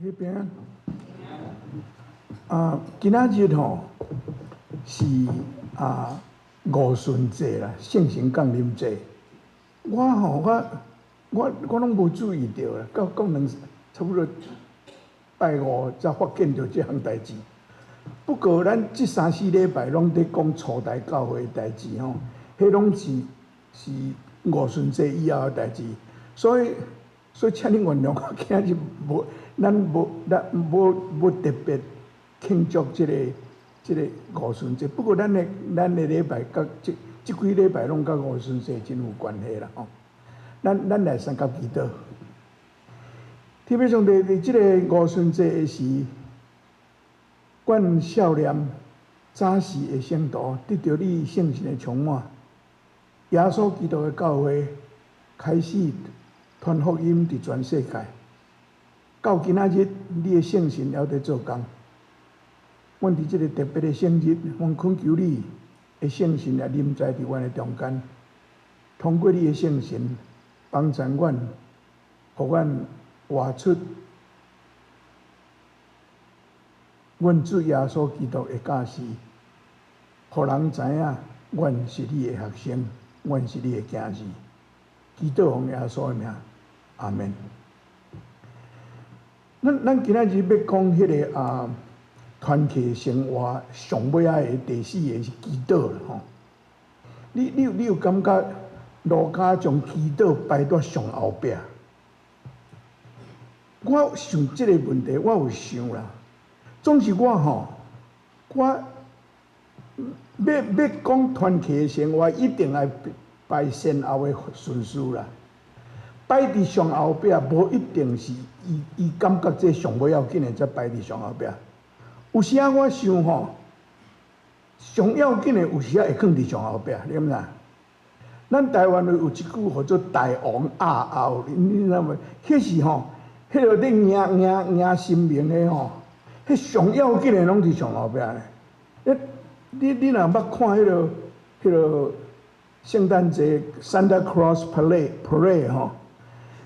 迄边今仔日吼是五旬节啦，圣神降临节。我拢无注意到啦，到两差不多拜五才发现到这项代志。不过咱这3、4礼拜拢在讲初代教会的代志吼，迄拢是五旬节以后的代志，所以请你原谅我今日咱无特别庆祝这个五旬节。不过咱的礼拜甲这几礼拜拢甲五旬节真有关系啦吼。咱来三甲祈祷。天父上帝，伫这个五旬节的时，阮少年早时的圣徒得到你圣神的充满，耶稣基督的教会开始传福音伫全世界。到今仔日，你的圣神还在做工。阮伫这个特别的圣日，阮恳求你的圣神也临在伫阮的中间，通过你的圣神帮助阮，互阮活出阮主耶稣基督的教示，互人知影阮是你的学生，阮是你的囝儿。祈祷奉耶稣的名，阿门。咱今仔日要讲迄个团契生活上尾仔的第4个是祈祷啦吼。你有感觉路加将祈祷摆在上后壁？我想这个问题，我有想啦。总是我要讲团契的生活，一定要摆先后的顺序啦。摆伫上后壁，无一定是伊感觉这上尾要紧的才摆伫上后壁。有时我想上要紧的有时会放伫上后壁，你知影？咱台湾有一句叫做“大王压后”，你知无？迄是迄个咧赢神明的迄上要紧的拢伫上后壁咧。你若捌看迄个圣诞节 Santa Claus Parade 吼？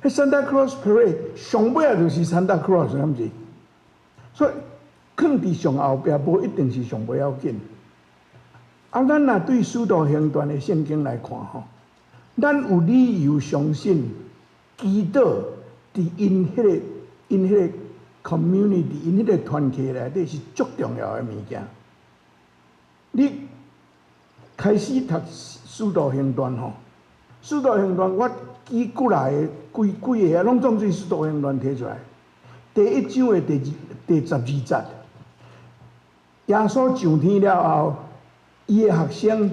迄 Santa Claus Parade 上尾就是 Santa Claus， 毋是？所以放伫上后壁，无一定是上尾要紧。咱若对《使徒行传》的圣经来看咱有理由相信，基督伫因迄个 community， 因迄个团契内底是足重要的物件。你开始读《使徒行传》《使徒行传》我记过来的几个拢总是《使徒行传》摕出来。第1章的第12节，耶稣上天了后，伊的学生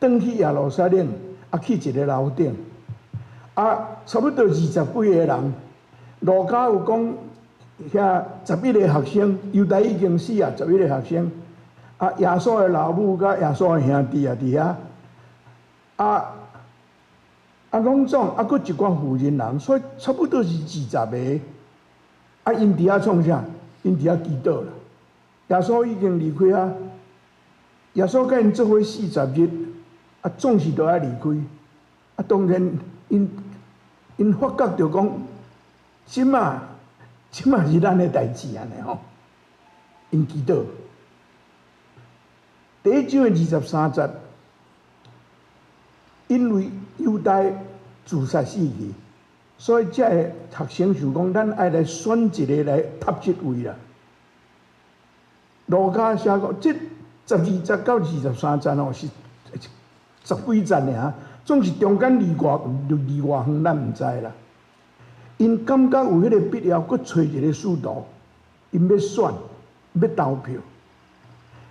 转去耶路撒冷，去一个楼顶，差不多20几个人。路加有讲，遐11个学生，犹大已经死啊，11个学生。耶稣的老母甲耶稣的兄弟伫遐，拢总佫一寡妇人人，所以差不多是20个。因伫遐创啥？因伫遐祈祷啦。耶稣已经离开耶稣甲因做伙40日，总是都要离开。当然，因发觉着讲，即马是咱的代志安尼吼。因祈祷。第1章的23节，因为犹大自杀死去，所以这个学生想讲，咱爱来选一个来搭这位啦。路加写讲，这12节到23节是10几节尔，总是中间离偌远，咱毋知啦。因感觉有迄个必要，佫找一个使徒，因要选，要投票。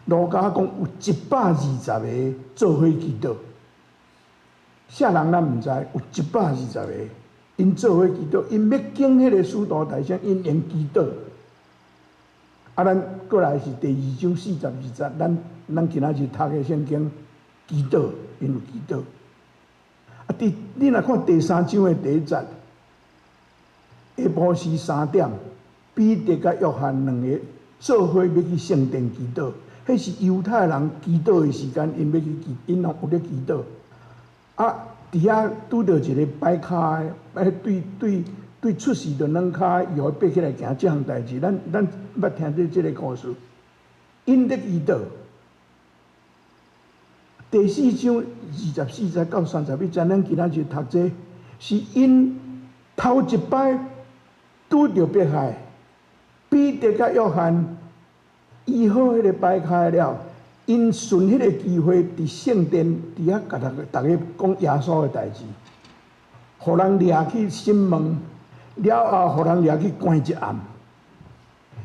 路加讲有120个做伙祈祷，啥人咱毋知，有120个，因做伙祈祷，因要敬迄个使徒大声，因用祈祷。咱过来是第2章42节，咱今仔日读的圣经，祈祷，因有祈祷。你若看第3章的第1节，下晡时3點，彼得甲約翰2個做伙要去聖殿祈禱。迄是犹太人祈祷的时间，因要去祈，因有咧祈祷。伫遐拄到一个摆卡的，对对出事就软骹，以后爬起来行这项代志，咱捌听到这个故事。因得祈祷，第4章24节到31节，咱今仔日读这，是因头一摆拄着迫害，彼得甲约翰医好迄个摆开了，因顺迄个机会伫圣殿伫遐甲大家讲耶稣的代志，互人掠去审问，了后互人掠去关一暗。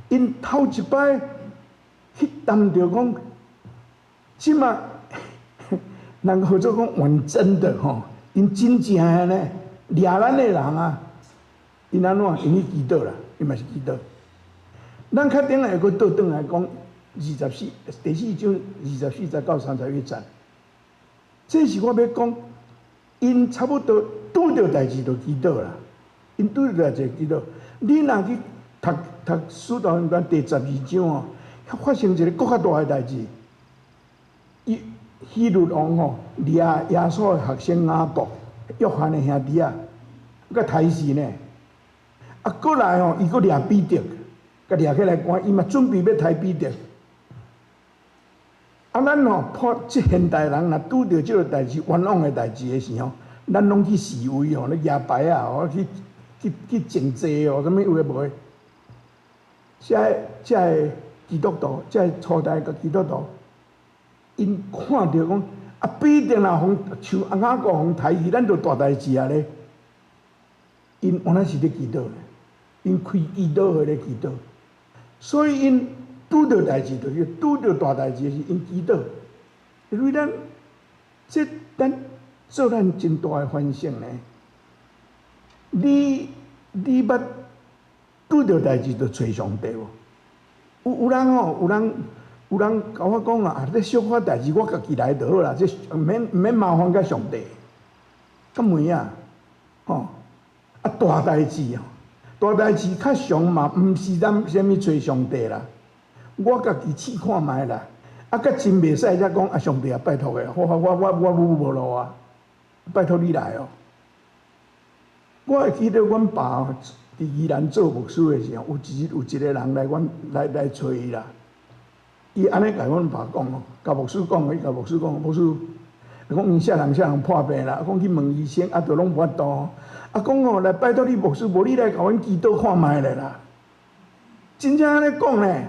因头一摆去谈着讲，即马人号做讲完真的吼，因真正的呢掠咱的人啊，因安怎？因去祈祷啦，因嘛是祈祷。咱较顶下会佫倒转来讲第4章24节到31节，这是我要讲，因差不多拄着代志就祈祷啦，因拄着代志祈祷。你若去读《使徒行传》第12章哦，发生一个更较大的代志。希律王吼掠耶稣的学生雅各、约翰的兄弟啊，佮刣死呢。啊，过来吼，伊佮掠彼得，佮掠起来关，伊嘛准备要刣彼得。啊，咱吼破即现代人若拄着即个代志、冤枉的代志的时候，咱拢去示威吼，咧举牌啊，吼去种济哦，什物有诶无诶？这个基督徒，这个初代个基督徒，因看着讲啊，必定若互像雅各互刣去，咱就大代志啊咧。因原来是咧祈祷咧，因开祈祷会咧祈祷，所以因拄着代志就是拄着大代志是因祈祷，因为咱做咱真大的反省呢。你捌拄着代志就找上帝无？有人吼，有人甲我讲啊，这小可代志我家己来就好啦，这毋免麻烦甲上帝。咁咩啊？吼！啊，大代志哦，大代志较常嘛，毋是咱啥物找上帝啦，我家己试看觅啦。啊，甲真袂使才讲啊，上帝啊，拜托个，我无路啊，拜托你来哦。我会记得阮爸伫宜兰做牧师的时候，有一个人来找伊啦。伊安尼甲阮爸讲哦，甲牧师讲，伊甲牧师讲，牧师，讲因啥人破病啦，讲去问医生，啊，都拢无法度。啊，讲哦，来拜托你牧师，无你来甲阮祈祷看觅咧啦。真正安尼讲呢，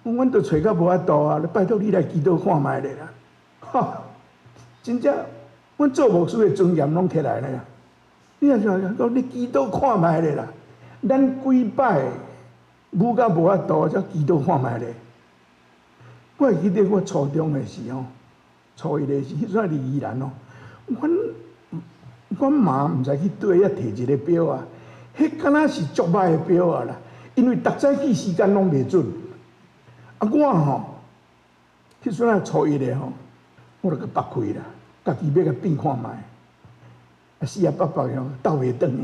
阮都找到无法度啊，拜托你来祈祷看觅咧啦。哈，真正，阮做牧师的尊严拢起来咧。你若想讲你祈祷看觅咧啦，咱几摆舞到无法度，才祈祷看觅咧。我会记得我初中的时候，初一的时，迄阵伫宜兰哦，阮妈毋知去倒遐摕一个表啊，迄敢若是足歹的表啊啦，因为逐早起时间拢袂准。啊，我吼，迄阵啊初一的吼，我就甲拔开啦，家己要甲变看觅，啊四啊八百样斗袂转去。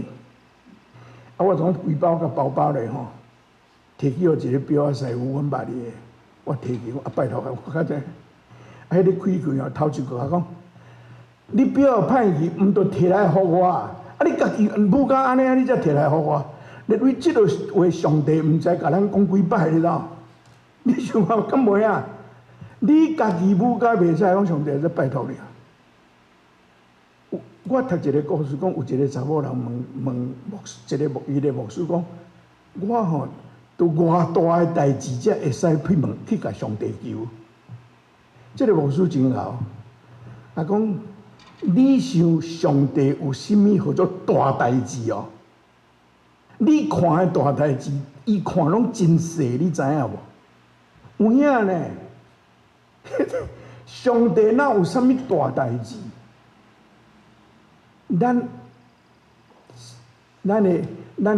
啊，我从规包甲包包咧吼，摕去互一个表仔师傅，阮捌哩的，我摕去，啊拜托我较济，啊迄个开开吼，头一个甲讲。你表歹去，毋着摕来互我啊！你家己舞甲安尼啊，你才摕来互我。因为即个话，上帝毋知甲咱讲几摆哩咯。你想下，敢袂啊？你家己舞甲袂使，讲上帝在拜托你啊。我读一个故事，讲有一个查某人问牧师，伊个牧师讲，我吼都偌大个代志，才会使去甲上帝求。即个牧师真好，啊讲。你想上帝有甚物叫做大代志哦？你看的大代志，伊看拢真细，你知影无？有影呢？上帝哪有啥物大代志？咱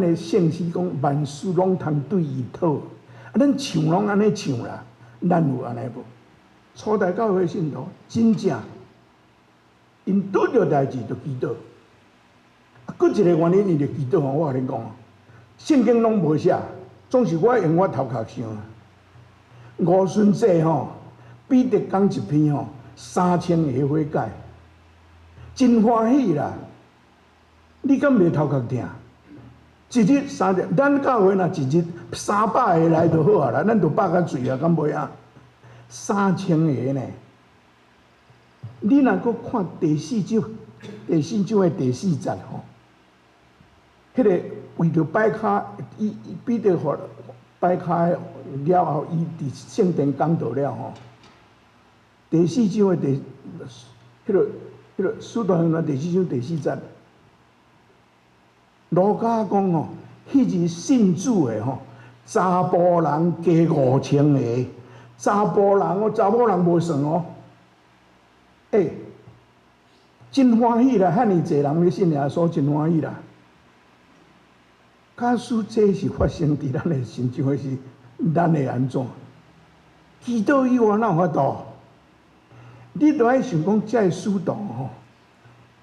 的圣诗讲，万事拢通对伊讨，啊，咱唱拢安尼唱啦，咱有安尼无？初代教会信徒真正。因拄着代志就祈祷，佫一个原因，伊就祈祷吼。我甲你讲，圣经拢无写，总是我用我头壳想。五旬节吼，彼得讲一篇吼，3000个悔改，真欢喜啦！你敢袂头壳疼？一日3点，咱教会若一日300个来就好啊啦，咱就饱甲醉啊，敢袂啊？3000个呢？你若阁看第4章的第4节吼，迄个为着摆骹，伊彼得互摆骹了后，伊伫圣殿讲道了吼。第4章的迄个使徒行传第4章第4节，路加讲吼，迄日信主的吼，查甫人加5000个，查甫人哦，查某人无算哦。真欢喜啦！遐尼济人要信耶稣，真欢喜啦。假使这是发生伫咱的身上的是，咱会安怎？基督以外哪有法度？你着爱想讲，这个使徒吼，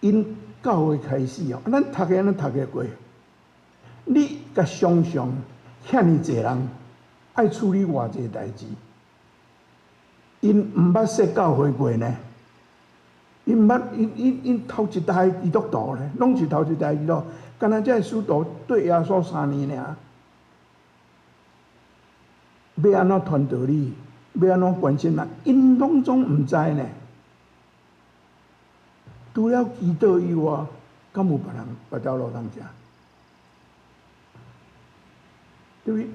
因教会开始哦，咱读个安尼读个过。你甲想象遐尼济人爱处理偌济代志，因毋捌说教会过呢？因毋捌，因头一代基督徒咧，拢是头一代基督徒，敢若这使徒对耶稣3年尔，要安怎传道理，要安怎关心人，因拢总毋知呢。除了基督以外，敢有别条路通行？对不对？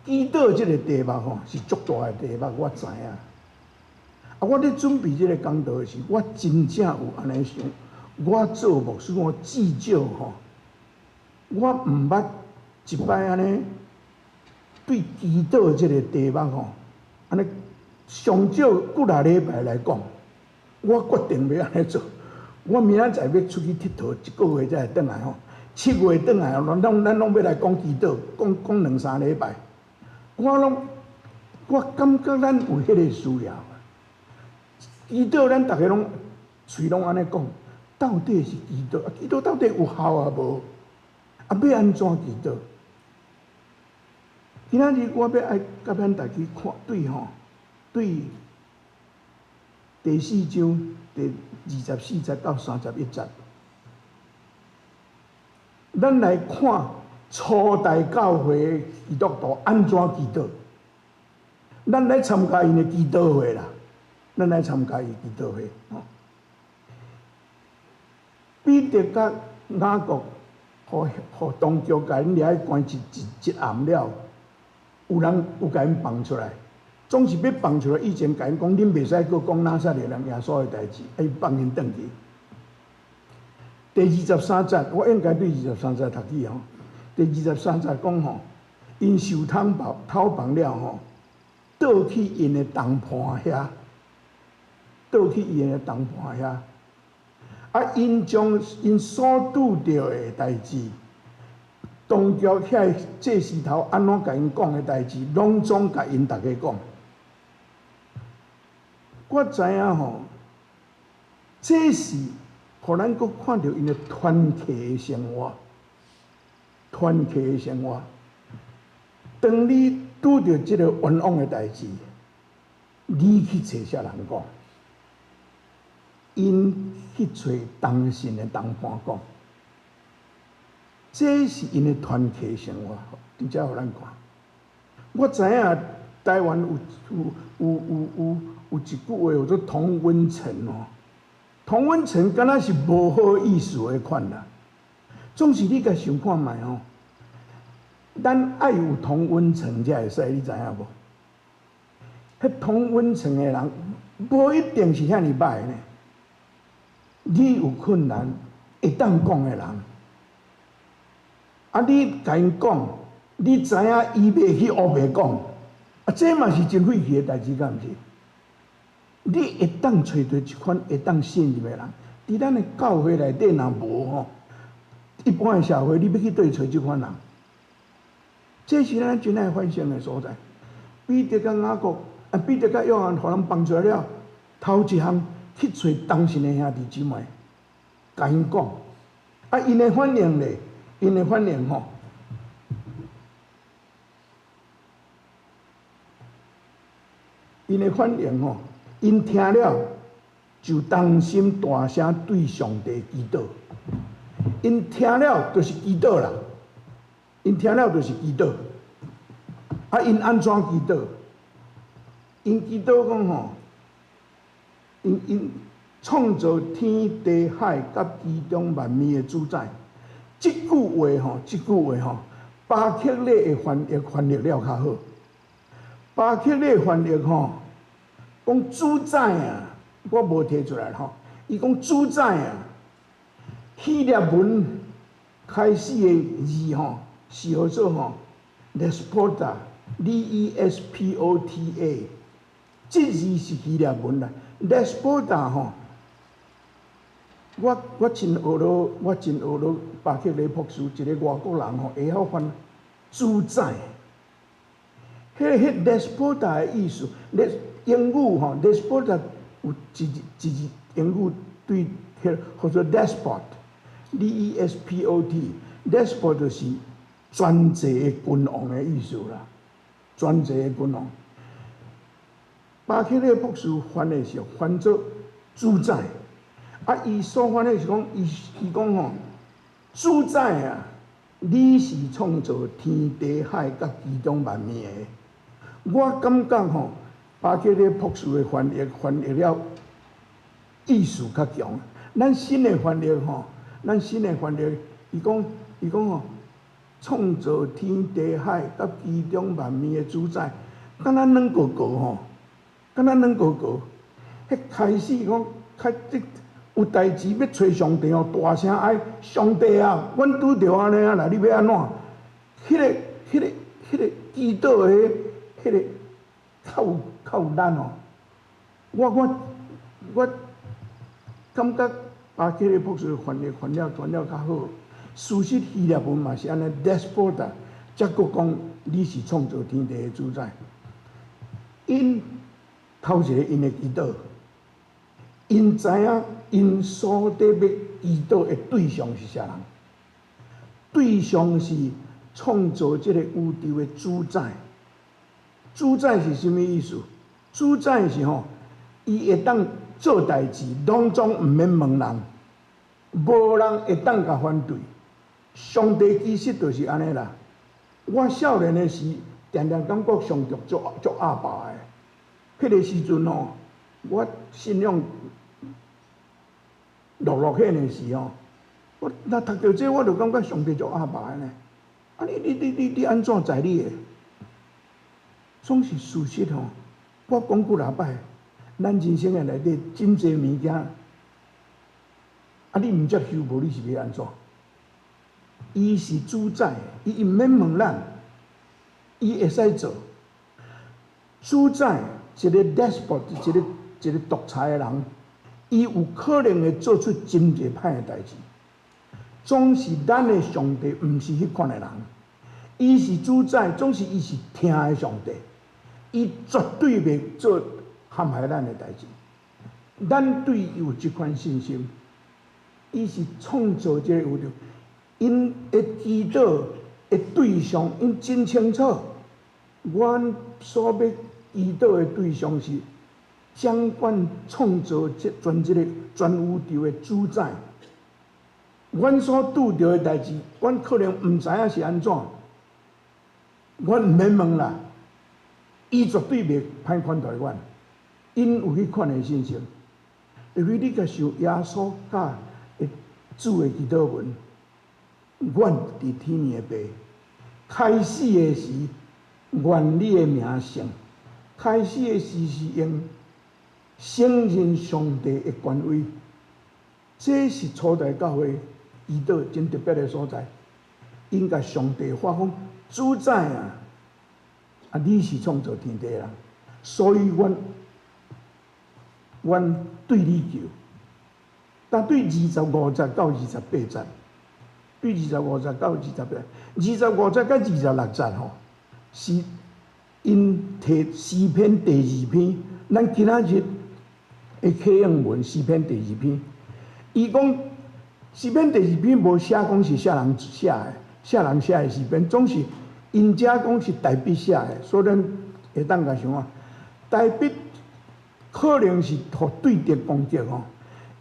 基督这个题目吼，是足大的题目，我知影。我咧准备这个讲道时，我真正有安尼想。我做牧师，我至少吼，我毋捌一摆安尼对基督这个题目吼，安尼上少几啊礼拜来讲，我决定要安尼做。我明仔载要出去佚佗，一个月才会转来吼。7月转来，咱拢要来讲基督，讲2、3礼拜。我感觉咱有迄个需要。基督，咱大家拢嘴拢安尼讲，到底是基督？基督到底有效啊无？要安怎基督？今仔日我要爱甲咱大家看对第4章第24节到31节，咱来看初代教会的基督徒安怎基督。咱来参加因的基督会啦。咱来参加伊基督会，彼得甲雅各，互当局甲因掠去关一暗了，有人有甲因放出来，总是要放出来以前甲因讲，恁袂使阁讲拿撒勒人耶稣的代志，伊放因转去。第23节，我应该对23节读起吼。第23节讲吼，因受讨房了吼，倒去因的东盘遐。倒去伊个东盘遐，因将因所拄着的代志，当局遐祭司头安怎甲因讲的代志，拢总甲因大家讲。我知影吼，这是互咱阁看到因的团契的生活，团契的生活。当你拄着即个冤枉的代志，你去找啥人讲？因去找当时的同伴讲，这是因的团契生活，真正互咱看。我知影台湾有一句话叫做同温层哦，同温层敢若是无好意思的款啦。总是你甲想看卖哦，咱爱有同温层才会使，你知影无？迄同温层的人，无一定是遐尼歹呢。你有困难会当讲的人，你甲因讲，你知影伊袂去乌白讲，这嘛是真费气的代志，敢毋是？你会当找到一款会当信任的人，伫咱的教会内底若无吼，一般的社会你要去对找即款人，这是咱真爱反省的所在。彼得甲雅各，彼得甲约翰，互人放出来了，头一项。去找当时的兄弟姊妹，甲因讲，因的反应咧，因的反应吼，因听了就当心大声对上帝祈祷，因听了就是祈祷啦，因听了就是祈祷。啊，因安怎祈祷？因祈祷讲吼，因创造天地海甲其中万物的主宰。即句话吼，巴克勒的翻译了较好。巴克勒翻译吼，讲主宰啊，我无摕出来吼。伊讲主宰啊，希腊文开始的字吼，是号做吼 despota，D-E-S-P-O-T-A， 这字是希腊文啦。despota 吼，我真学了巴克勒博士一个外国人吼，会晓翻主宰。迄 despota 的意思，英语吼 despota 有一英语对迄或者 despot，D-E-S-P-O-T，despot 就是专制的君王的意思啦，专制的君王。巴克勒博士翻的是翻做主宰，啊，伊所翻的是讲，伊讲吼，主宰啊，你是创造天地海甲其中万物的。我感觉吼，巴克勒博士的翻译了意思较强。咱新的翻译吼，伊讲吼，创造天地海甲其中万物的主宰，敢若软糊糊吼，迄开始讲，有代志要找上帝吼，大声哀，上帝啊，阮拄着安尼啊啦，你要安怎？迄个祈祷的迄个较有力哦。我感觉巴克勒博士翻了较好。事实希腊文嘛是安尼 ，despota， 才佫讲你是创造天地的主宰。因头一个因的祈祷，因知影因所得要祈祷的对象是啥人？对象是创造这个宇宙的主宰。主宰是什么意思？主宰是吼，伊会当做代志，拢总毋免问人，无人会当甲反对。上帝其实就是安尼啦。我少年的时，常常感觉上帝足阿爸的。迄个时阵吼，我信仰落显的时候，我若读到这，我就感觉上帝足阿爸的呢。啊，你安怎知你的？总是事实吼。我讲几若摆，咱人生的内底真侪物件，啊，你毋接受无，你是要安怎？伊是主宰，伊毋免问咱，伊会使做。主宰一个 despot， 一个独裁的人，伊有可能会做出真侪歹的代志。总是咱的上帝，毋是迄款的人。伊是主宰，总是伊是听的上帝。伊绝对袂做陷害咱的代志。咱对伊有即款信心。伊是创造这个宇宙，因的祈祷的对象，因真清楚。阮所要祈祷的对象是掌管创造全宇宙的主宰。阮所拄着的代志，阮可能毋知影是安怎，阮毋免问啦。伊绝对袂歹款待阮，因有迄款的信心。因为你甲受耶稣教的主的祈祷文，阮伫天的爸，开始的时，愿你的名圣。开始的时是用承认上帝的权威，这是初代教会祈祷真特别的所在。因甲上帝发讲，主宰啊！啊，你是创造天地人，所以阮对你求。但对25节到28节，对25节到28节，25节到26节吼，是因摕诗篇第2篇，咱今仔日的启应文诗篇第2篇，伊讲诗篇第2篇无写讲是啥人写的诗篇，总是。因遮讲是大笔写的，所以咱会当甲想啊，大笔可能是互对敌攻击吼。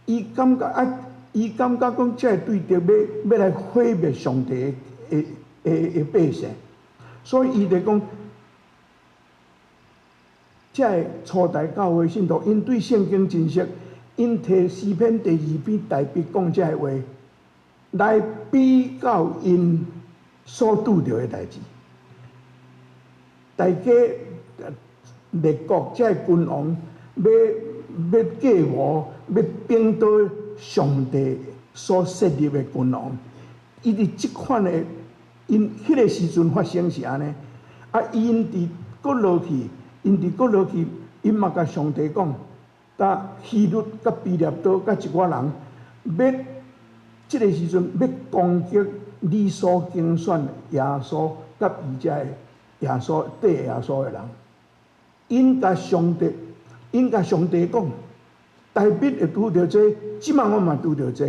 伊感觉啊，伊感觉讲这对着要来毁灭上帝的百姓，所以伊就讲，这初代教会信徒，因对圣经真熟，因摕诗篇第2篇大笔讲这话，来比较因所拄着的代志。大家列国这君王要嫁祸，要并倒上帝所设立的君王，伊伫即款的，因迄个时阵发生是安尼，啊，因伫搁落去，因嘛甲上帝讲，甲希律、甲比列多、甲一寡人，要即个时阵要攻击你所竞选耶稣，甲伊遮的耶稣对耶稣的人，因甲上帝讲，大笔会拄着这，即摆我嘛拄着这。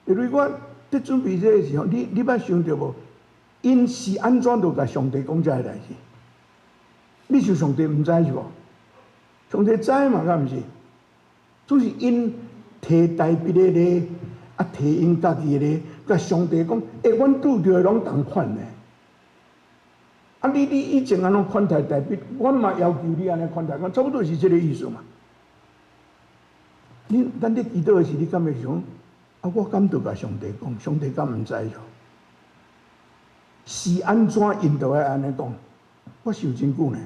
因为我伫准备这个时候，你捌想着无？因是安怎着甲上帝讲这个代志？你想上帝毋知是无？上帝知嘛？敢毋是？只是因摕大笔的咧，啊摕因家己的咧，甲上帝讲，阮拄着的拢同款的。啊，你以前安怎款待大笔，阮嘛要求你安尼款待，我差不多是这个意思嘛。咱咧祈祷的时，你敢会想？啊，我敢着甲上帝讲，上帝敢毋知哟？是安怎因着爱安尼讲？我想真久呢，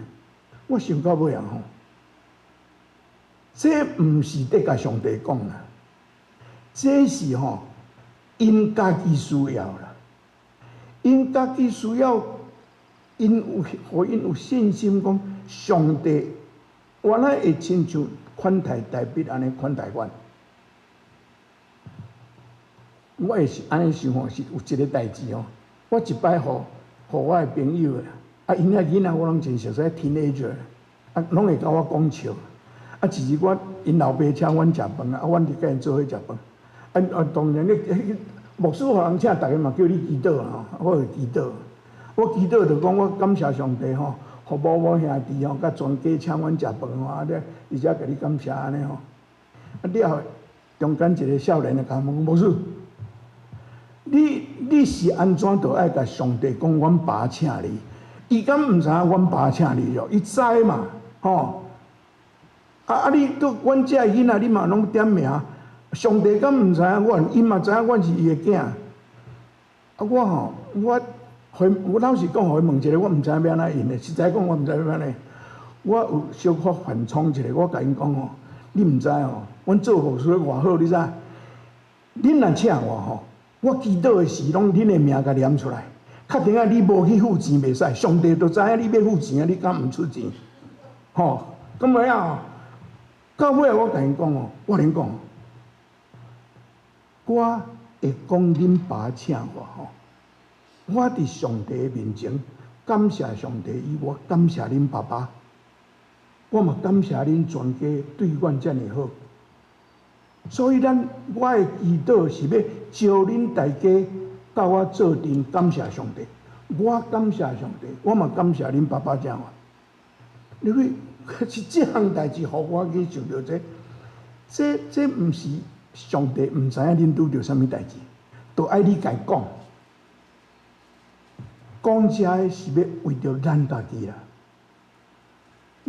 我想到尾啊吼，这毋是得甲上帝讲啦，这是吼因家己需要啦，因家己需要。因有信心，讲上帝原来会亲像款待大笔安尼款待阮。我也是安尼想法，是有一个代志哦。我一摆互我的朋友啊，因遐囡仔我拢真熟悉 teenager， 啊，拢会甲我讲笑。啊，一日我因老爸请阮食饭啊，阮就甲因做伙食饭。啊，当然牧师互人请，逐个嘛叫你祈祷啊，我会祈祷。我祈祷就讲，我感谢上帝吼，互某兄弟吼，甲全家请阮食饭吼，啊，而且甲你感谢安尼吼。啊，了后中间一个少年就甲我问牧师，你是安怎着爱甲上帝讲阮爸请你？伊敢毋知影阮爸请你哟？伊知嘛，吼。你拄阮遮囡仔，你嘛拢点名，上帝敢毋知影阮？伊嘛知影阮是伊的囝。我老实讲，互伊问一个，我毋知影要安怎应的。实在讲，我毋知要安怎。我有小可反冲一下，我甲因讲吼，你毋知吼，阮做牧师偌好，你知？恁若请我吼，我祈祷的时，拢恁的名甲念出来。确定啊，你无去付钱袂使，上帝都知影你要付钱啊，你敢毋出钱？吼，咁么样？到尾我甲因讲哦，我甲因讲，我会讲恁爸请我吼。我伫上帝面前感谢上帝，我感谢恁爸爸，我嘛感谢恁全家对阮遮尔好。所以我的祈祷是要招恁大家甲我做阵感谢上帝。我感谢上帝，我嘛感谢恁爸爸这样。因为是这项代志，互我去想到这毋是上帝毋知影恁拄着啥物代志，都爱你家讲。讲这个是要为着咱家己啦，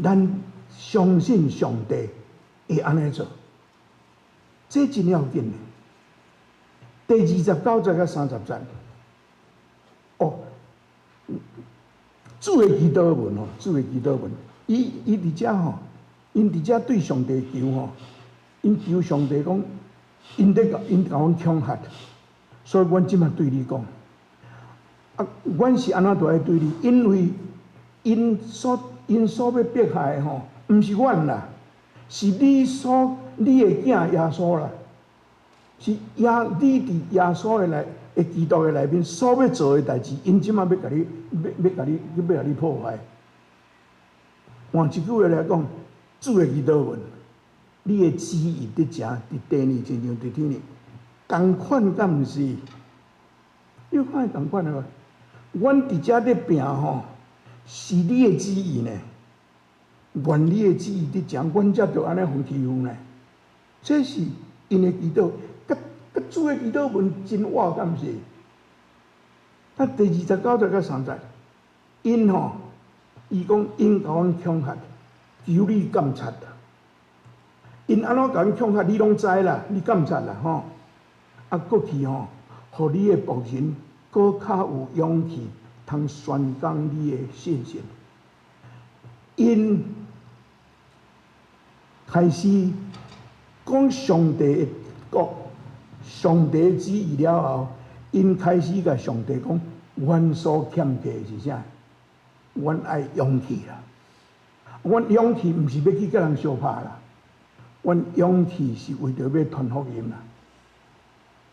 咱相信上帝会安尼做，这真要紧的。第29节到30节，哦，主的祈祷文吼，主的祈祷文，伊伫遮吼，因伫遮对上帝求吼，因求上帝讲，因甲阮恐吓，所以阮即马对你讲。阮是安怎都爱对你，因为因所要迫害吼，毋是阮啦，是你的囝耶稣啦，是你伫耶稣的基督的内面所要做的代志，因即马要甲你破坏。换一句话来讲，主的祈祷文，你的旨意伫遮，伫地呢，亲像伫天呢，同款敢毋是？你看同款的。阮伫遮咧拼吼，是你的旨意呢，愿你的旨意伫遮，阮才着安尼互欺负呢。这是因的祈祷，甲主的祈祷文真活，敢毋是？啊，第29节到30，因伊讲因甲阮恐吓，求你监察啦。因安怎甲阮恐吓，你拢知啦，你监察啦吼。啊，过去互你的仆人搁较有勇气，通宣讲你的信息。因开始讲上帝的国、上帝的旨意了后，因开始甲上帝讲，阮所欠缺的是啥？阮爱勇气啦。阮勇气毋是要去甲人相拍啦，阮勇气是为着要传福音啦。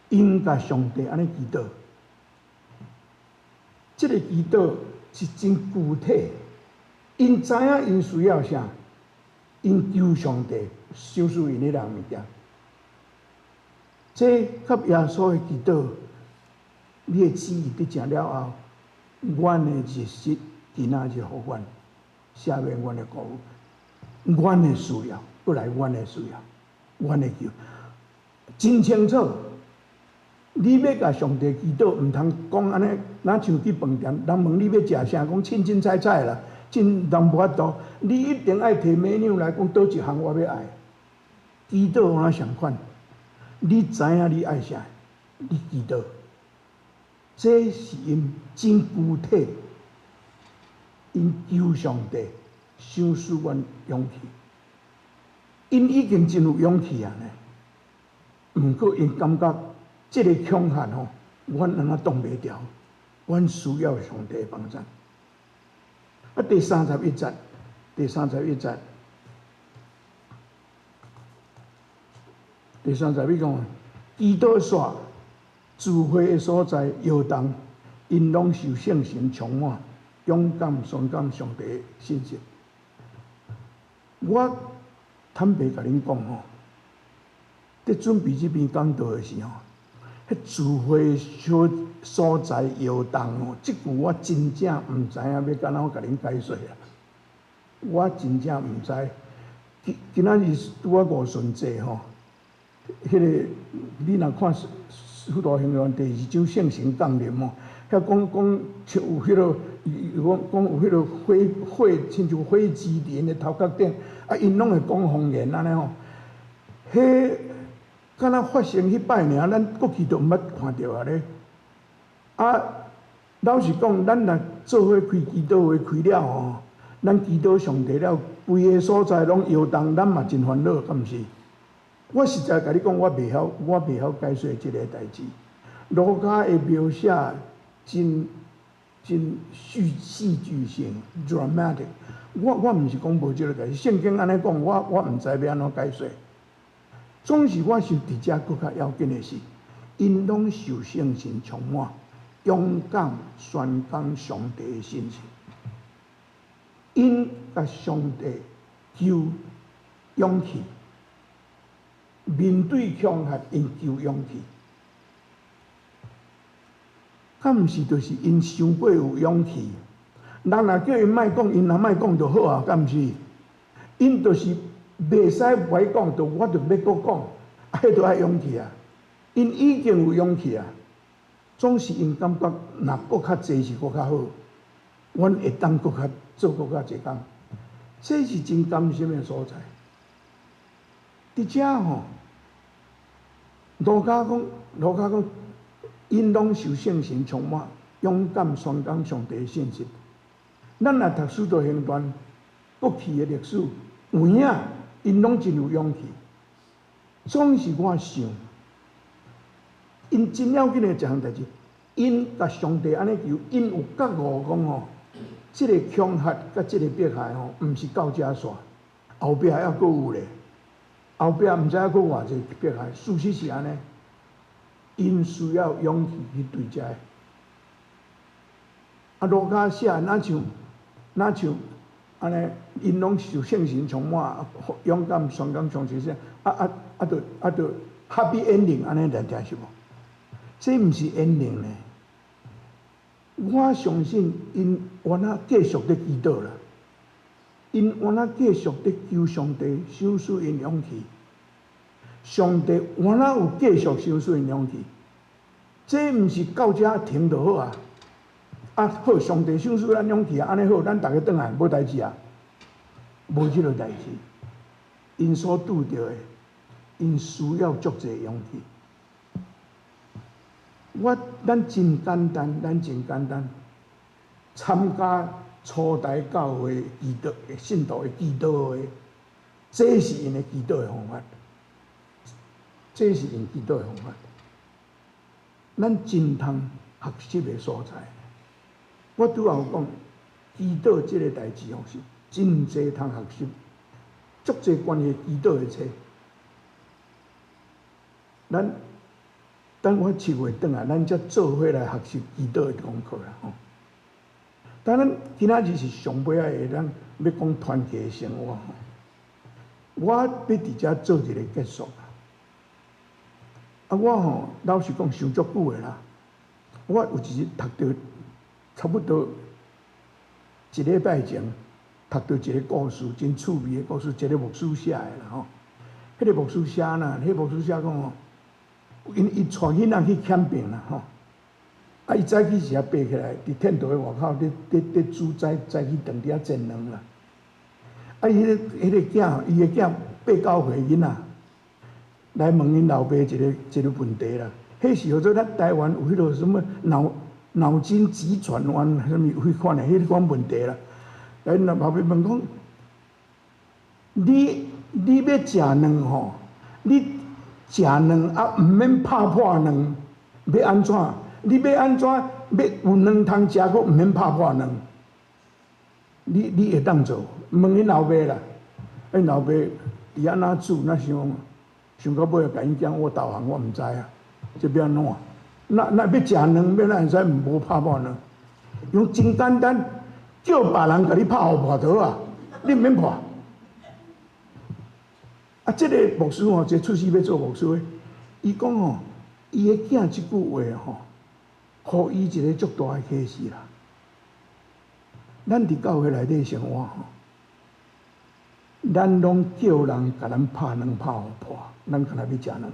因甲上帝安尼祈祷，这个祈祷是真具体。因知影因需要啥，因求上帝收拾因迄人物件。这甲耶稣的祈祷，你的旨意得成了后，阮的日式今仔日互阮赦免阮的过误，阮的需要，不来阮的需要，阮的求，真清楚。你要甲上帝祈祷，毋通讲安尼，若像去饭店，人问你要食啥，讲凊彩彩啦。真人无法度，你一定爱摕 menu 来讲，倒一项我要爱。祈祷安怎相款？你知影你爱啥，你祈祷。这是因真具体，因求上帝赏赐阮勇气。因已经真有勇气啊呢，毋过因感觉这个恐吓阮安怎挡袂牢，阮需要上帝的帮助。啊，第31节，第31节，讲，基督说，智慧的所在，摇动，因拢受圣神充满，勇敢宣讲上帝的信息。我坦白甲恁讲在准备这篇讲道的时候，迄智慧所在摇动即句我真正毋知影要怎样甲恁解说啦。我真正毋知。今仔日拄啊5旬节迄个你若看《使徒行传》第2章圣神降临遐讲像有迄落，讲有迄落火，亲像火枝莲的头壳顶，啊，因拢会讲方言安尼迄敢若发生迄摆尔，咱过去都毋捌看到啊咧。啊，老实讲，咱若做伙开祈祷会开了咱祈祷上帝了，规个所在拢摇动，咱嘛真烦恼，敢毋是？我实在甲你讲，我袂晓解说即个代志。路加的描写真戏剧性 ，dramatic。我毋是讲无即个代志，圣经安尼讲，我毋知要安怎解说。总是我想伫遮搁较要紧的是，因拢受圣神充满，勇敢宣讲上帝的信息。因甲上帝求勇气，面对恐吓，因求勇气。敢毋是，就是因伤过有勇气。人若叫因莫讲，因若莫讲就好啊，敢毋是？因就是袂使歹讲，就我就要搁讲，迄就爱勇气啊。因已经有勇气啊，总是因感觉若搁较济是搁较好，阮会当搁较做搁较济工，这是真甘心的所在。伫遮路加讲，因拢受圣神充满，勇敢宣讲上帝的信息。咱若读《使徒行传》过去的历史，有影因拢真有勇气。总是我想，因真要紧的一项代志，因甲上帝安尼求，因有觉悟讲即个恐吓甲即个迫害毋是到遮煞，后壁还阁有咧，后壁毋知还阁有偌济迫害。事实是安尼，因需要勇气去对遮。啊，路加写哪像安尼，因拢受圣神充满，勇敢宣讲上帝说，就 happy ending 安尼来听是无？这毋是 ending 呢。我相信因原来继续在祈祷啦，因原来继续在求上帝赏赐因勇气。上帝原来有继续收水两去，这毋是到遮停就好啊！啊好，上帝收水咱两去啊，安尼好，咱大家转来无代志啊，无即个代志。因所拄着的，因需要足侪勇气。咱真简单，咱真简单，参加初代教会祈祷的信徒的祈祷会，这是因的祈祷的方法，这是因祈祷的方法。咱真通学习的所在。我拄也有讲，祈祷这个代志吼是真侪通学习，足侪关于祈祷的册。等我7月转来，咱才做伙来学习祈祷的功课啦吼。当然，今仔日是上尾仔的，咱要讲团契的生活吼。我要伫遮做一个结束啦。我吼老实讲，想足久的啦。我有一日读到差不多1礼拜前，读到一个故事，真趣味的故事，一个牧师写的啦吼。迄个牧师写呐，迄个牧师写讲吼。因伊带囡仔去캠핑啦吼，啊伊早起时啊爬起来，伫天道的外口，伫煮早起饭伫遐煎卵啦。啊伊迄个囝，伊个囝8、9岁囡仔，来问因老爸一个问题啦。迄是叫做咱台湾有迄个什么脑筋急转弯，什么迄款的迄款问题啦。来，老爸问讲，你要食卵吼？你食卵啊，毋免拍破卵，要安怎？你要安怎？要有卵通食，佫毋免拍破卵？你会当做？问因老爸啦，因老爸伊安怎煮？那想到尾甲因讲，我导航我毋知啊，这要安怎？那要食卵，要哪会使无拍破卵？用真简单，叫别人甲你拍互破倒啊，你毋免破。啊，这个牧师吼，一个出世要做牧师的，伊讲吼，伊个囝即句话吼，互伊一个足大的启示啦。咱伫教会内底生活吼，咱拢叫人甲咱拍卵拍互破，咱干那要食卵。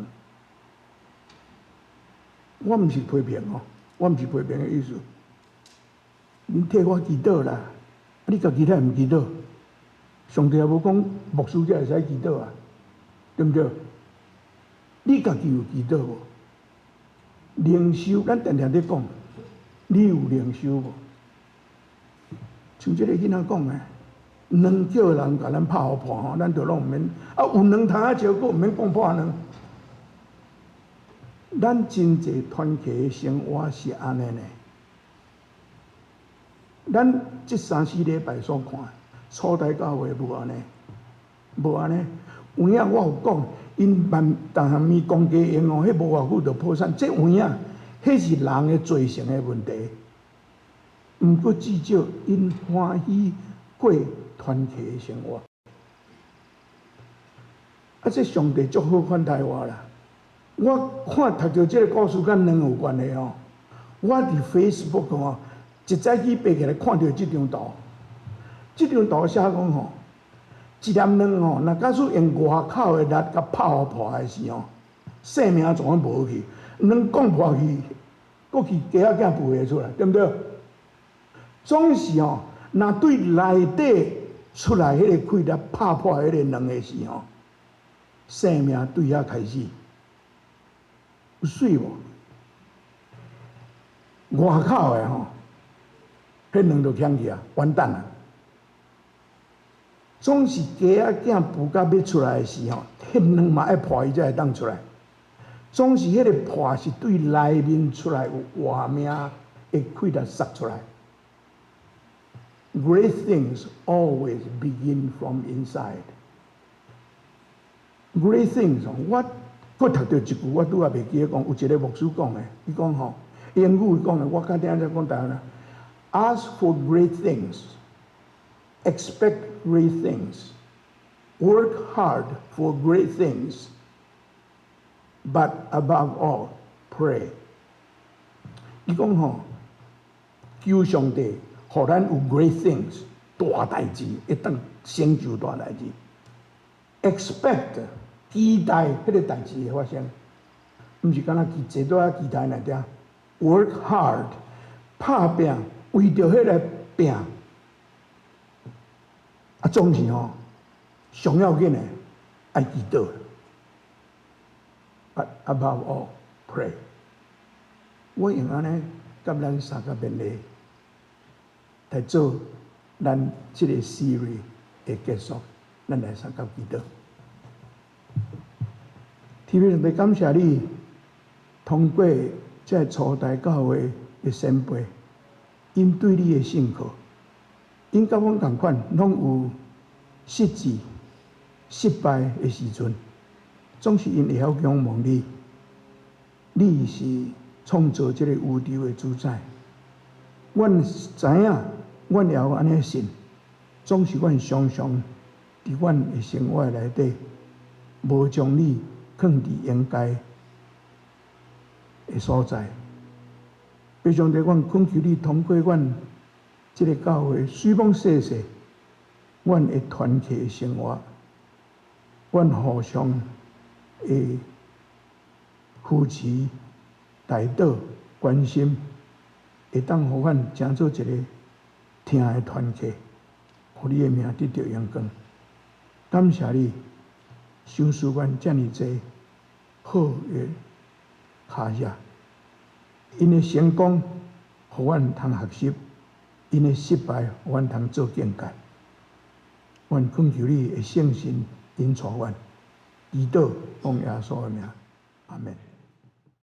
我毋是批评吼，我毋是批评的意思。恁替我祈祷啦，你家己才毋祈祷，上帝也无讲牧师才会使祈祷啊。对不对？你家己有祈祷无？灵修，咱常常咧讲，你有灵修无？像这个囡仔讲诶，卵叫人甲咱拍互破吼，咱就拢毋免啊，有卵通啊照顾，毋免讲破卵。咱真济团契的生活是安尼呢。咱这3-4礼拜所看，初代教会无安尼，无安尼。有影我有讲，因逐项物公家用哦，迄无偌久就破产。这有影，迄是人的罪性的问题。毋过至少因欢喜过团契的生活。啊，这上帝足好款待我啦！我看读到这个故事甲卵有关系哦。我伫 Facebook 哦，一早起爬起来看到这张图，这张图写讲吼。一粒卵吼，若假使用外口的力甲拍互破的时候，性命全无去，卵讲破去，搁去鸡仔囝孵会出来，对不对？总是吼，若对内底出来迄个气力拍破迄个卵的时候，生命对遐开始，有水无？外口的吼，迄卵就强去啊，完蛋啊！总是鸡仔囝孵到要出来的时候，迄卵嘛爱破伊才会当出来。总是迄个破是对内面出来有活命的气力撒出来。Great things always begin from inside. Great things， 我搁读到一句，我拄也袂记得讲，有一个牧师讲的，伊讲吼，英语讲的，我较听在讲台湾啦。Ask for great things.Expect great things. Work hard for great things. But above all, pray. 伊讲吼，求上帝，互咱有 great things， 大代志，会当成就大代志。Expect，期待迄个代志会发生，毋是敢若坐在期待内底 ，work hard， 拍拼，为着迄个拼，总是上要紧的爱祈祷。Above all, pray。我用安尼甲咱三个勉励，来做咱即个 series 的结束，咱来三个祈祷。天父，特别感谢你，通过这初代教会的先辈，因对你的信靠，因甲阮同款，拢有失志、失败的时阵，总是因会晓仰望你。你是创造这个宇宙的主宰。阮知影，阮也有安尼信，总是阮常常伫阮的生活内底，无将你放伫应该的所在。非常地，阮恳求你通过阮这个教会，随风细细，阮会团契的生活，阮互相会扶持、带导、关心，会当互阮成做一个听的团契，互你的名得到荣光。感谢你，赏赐阮遮尔济好的下日，因的成功，互阮通学习；因的失败，互阮通做见解。阮恳求你的圣神引带阮，祈祷奉耶稣的名，阿门。